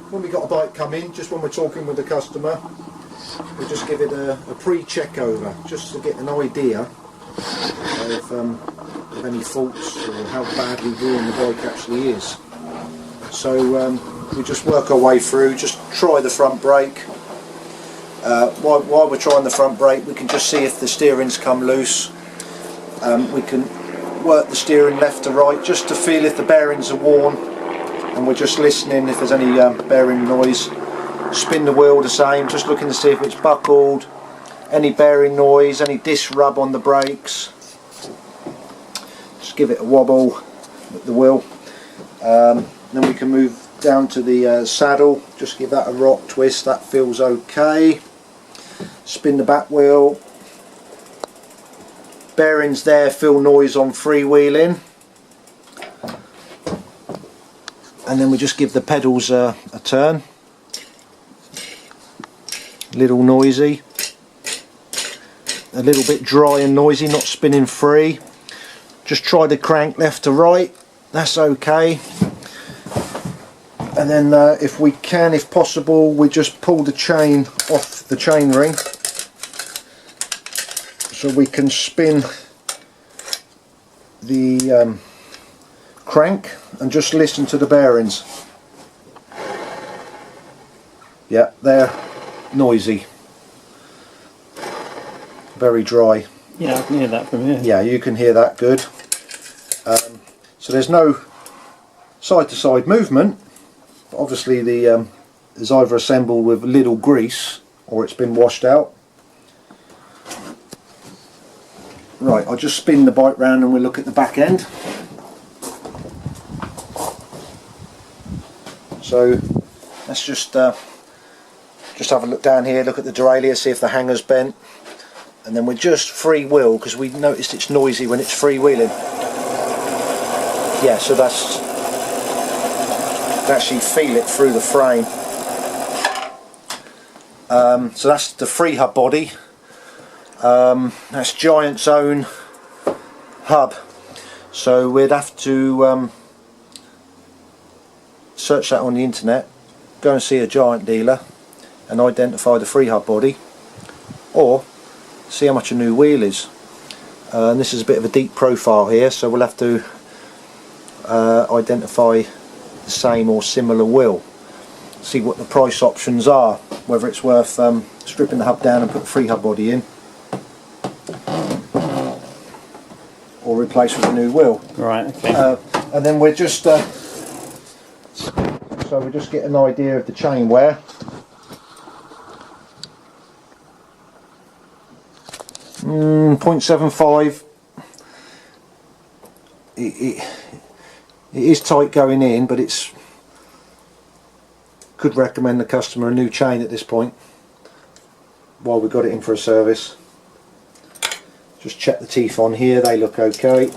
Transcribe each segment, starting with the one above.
when we got a bike come in, just when we're talking with the customer, we just give it a pre-check over, just to get an idea of any faults or how badly worn the bike actually is. So we just work our way through, just try the front brake. While we're trying the front brake, we can just see if the steering's come loose. We can work the steering left to right just to feel if the bearings are worn, and we're just listening if there's any bearing noise. Spin the wheel the same, just looking to see if it's buckled, any bearing noise, any disc rub on the brakes. Just give it a wobble with the wheel. Then we can move down to the saddle, just give that a rock twist, that feels okay. Spin the back wheel. Bearings there feel noise on freewheeling. And then we just give the pedals a turn. Little noisy. A little bit dry and noisy, not spinning free. Just try the crank left to right, that's okay. And then if we can, if possible, we just pull the chain off the chain ring so we can spin the crank and just listen to the bearings. Yeah, they're noisy, very dry. Yeah, I can hear that from here. Yeah, you can hear that good. So there's no side to side movement. Obviously the is either assembled with little grease or it's been washed out. Right, I'll just spin the bike round and we'll look at the back end. So let's just have a look down here, look at the derailleur, see if the hanger's bent, and then we're just free wheel because we noticed it's noisy when it's freewheeling. Yeah, so that's actually feel it through the frame. So that's the free hub body. That's Giant's own hub. So we'd have to search that on the internet, go and see a Giant dealer and identify the free hub body, or see how much a new wheel is. And this is a bit of a deep profile here, so we'll have to identify the same or similar wheel, see what the price options are, whether it's worth stripping the hub down and put the free hub body in, or replace with a new wheel. Right, okay. And then we're just so we just get an idea of the chain wear. .75. It is tight going in, but it's could recommend the customer a new chain at this point while we got it in for a service. Just check the teeth on here, they look okay,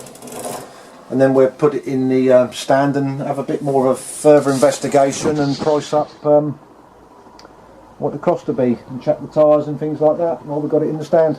and then we'll put it in the stand and have a bit more of further investigation and price up what the cost to be, and check the tyres and things like that while we got it in the stand.